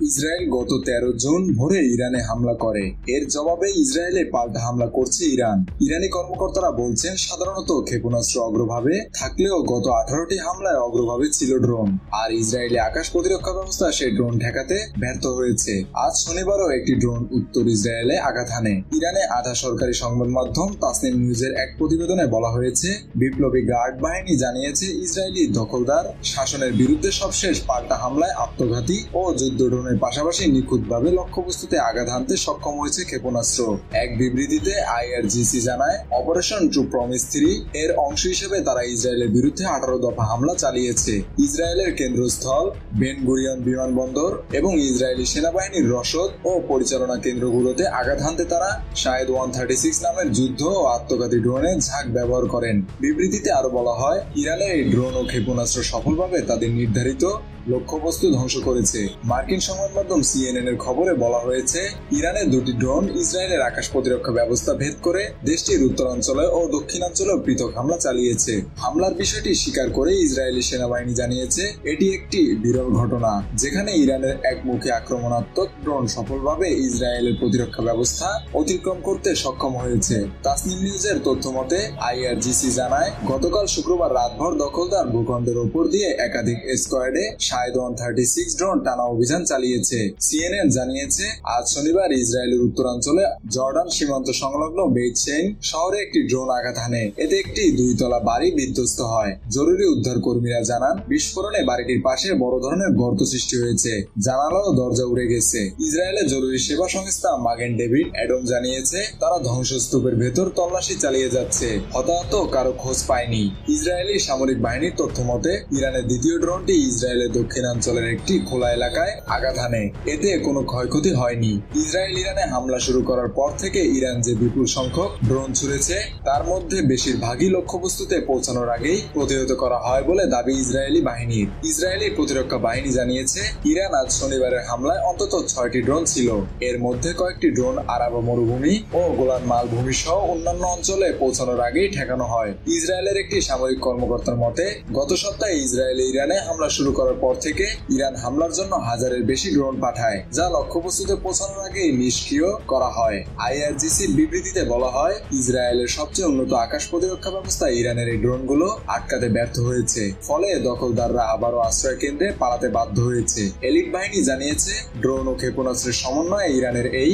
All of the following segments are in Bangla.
ইসরায়েল গত 13 জুন ভোরে ইরানে হামলা করে। এর জবাবে ইসরায়েলে পাল্টা হামলা করছে ইরান। ইরানি কর্মকর্তারা বলছেন সাধারণত ক্ষেপণাস্ত্র অগ্রভাবে থাকলেও গত 18টি হামলায় অগ্রভাবে ছিল ড্রোন, আর ইসরায়েলি আকাশ প্রতিরক্ষা ব্যবস্থা সেই ড্রোন ঠেকাতে ব্যর্থ হয়েছে। আজ শনিবারও একটি ড্রোন উত্তর ইসরায়েলে আঘাত হানে। ইরানে আধা সরকারি সংবাদ মাধ্যম তাসনিম নিউজের এক প্রতিবেদনে বলা হয়েছে, বিপ্লবী গার্ড বাহিনী জানিয়েছে ইসরায়েলি দখলদার শাসনের বিরুদ্ধে সবশেষ পাল্টা হামলায় আত্মঘাতী ও যুদ্ধ ড্রোনের পাশাপাশি নিখুঁতভাবে লক্ষ্যবস্তুতে আঘাত হানতে সক্ষম হয়েছে ক্ষেপণাস্ত্র। এক বিবৃতিতে আইআরজিসি জানায়, অপারেশন ট্রু প্রমিস 3 এর অংশ হিসেবে তারা ইসরায়েলের বিরুদ্ধে 18 দফা হামলা চালিয়েছে। ইসরায়েলের কেন্দ্রস্থল, বেন গুরিয়ন বিমানবন্দর এবং ইসরায়েলি সেনাবাহিনীর রসদ ও পরিচালনা কেন্দ্রগুলোতে আঘাত হানতে তারা শাহেদ 136 নামের যুদ্ধ ও আত্মঘাতী ড্রোনের ঝাঁক ব্যবহার করেন। বিবৃতিতে আরো বলা হয়, ইরানের এই ড্রোন ও ক্ষেপণাস্ত্র সফলভাবে তাদের নির্ধারিত লক্ষ্যবস্তু ধ্বংস করেছে। মার্কিন সংবাদ মাধ্যম সিএনএন এর খবরে বলা হয়েছে, ইরানের দুটি ড্রোন ইসরায়েলের আকাশ প্রতিরক্ষা ব্যবস্থা ভেদ করে দেশটির উত্তরাঞ্চলে ও দক্ষিণাঞ্চলে পৃথক হামলা চালিয়েছে। হামলার বিষয়টি স্বীকার করে ইসরায়েলি সেনাবাহিনী জানিয়েছে, এটি একটি বিরল ঘটনা যেখানে ইরানের একমুখী আক্রমণাত্মক ড্রোন সফলভাবে ইসরায়েলের প্রতিরক্ষা ব্যবস্থা অতিক্রম করতে সক্ষম হয়েছে। তাসনিম নিউজের তথ্য মতে আইআরজিসি জানায়, গতকাল শুক্রবার রাতভর দখলদার ভূখণ্ডের ওপর দিয়ে একাধিক স্কোয়াডে শাহেদ 136 ড্রোন টানা অভিযান চালিয়েছে। সিএনএন জানিয়েছে, আজ শনিবার ইসরায়েলের উত্তরাঞ্চলে জর্ডান সীমান্ত সংলগ্ন বেইত শেইন শহরে একটি ড্রোন আঘাত হানে। এতে একটি 2 তলা বাড়ি বিধ্বস্ত হয়। জরুরি উদ্ধার কর্মীরা জানান, বিস্ফোরণে বাড়িটির পাশে বড় ধরনের গর্ত সৃষ্টি হয়েছে, জানালা ও দরজা উড়ে গেছে। ইসরায়েলের জরুরি সেবা সংস্থা মাগেন ডেভিড অ্যাডম জানিয়েছে, তারা ধ্বংসস্তূপের ভেতর তল্লাশি চালিয়ে যাচ্ছে। হতাহত কারো খোঁজ পায়নি। ইসরায়েলি সামরিক বাহিনীর তথ্য মতে ইরানের দ্বিতীয় ড্রোনটি ইসরায়েলের দক্ষিণাঞ্চলের একটি খোলা এলাকায় আঘাত হানে। এতে কোনো ক্ষয়ক্ষতি হয়নি। ইসরায়েল ইরানে হামলা শুরু করার পর থেকে ইরান যে বিপুল সংখ্যক ড্রোন ছুড়েছে তার মধ্যে বেশিরভাগই লক্ষ্যবস্তুতে পৌঁছানোর আগেই প্রতিহত করা হয় বলে দাবি ইসরায়েলি বাহিনীর। ইসরায়েলি প্রতিরক্ষা বাহিনী জানিয়েছে, ইরান আজ শনিবারের হামলায় অন্তত 6টি ড্রোন ছিল। এর মধ্যে কয়েকটি ড্রোন আরাব মরুভূমি ও গোলান মালভূমি সহ অন্যান্য অঞ্চলে পৌঁছানোর আগেই ঠেকানো হয়। ইসরায়েলের একটি সামরিক কর্মকর্তার মতে, গত সপ্তাহে ইসরায়েলি ইরানে হামলা শুরু করার পর থেকে ইরান হামলার জন্য হাজারের বেশি ড্রোন পাঠায়, যা লক্ষ্যবস্তুতে পৌঁছানোর আগেই নিষ্ক্রিয় করা হয়। আইআরজিসির বিবৃতিতে বলা হয়, ইসরায়েলের সবচেয়ে উন্নত আকাশ প্রতিরক্ষা ব্যবস্থা ইরানের এই ড্রোনগুলো আটকাতে ব্যর্থ হয়েছে। ফলে দখলদাররা আবারও আশ্রয় কেন্দ্রে পালাতে বাধ্য হয়েছে। এলিট বাহিনী জানিয়েছে, ড্রোন ও ক্ষেপণাস্ত্রের সমন্বয়ে ইরানের এই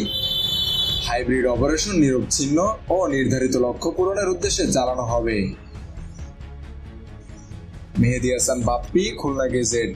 হাইব্রিড অপারেশন নিরবচ্ছিন্ন ও নির্ধারিত লক্ষ্য পূরণের উদ্দেশ্যে চালানো হবে। মেহেদী হাসান বাপ্পি, খুলনা গেজেট।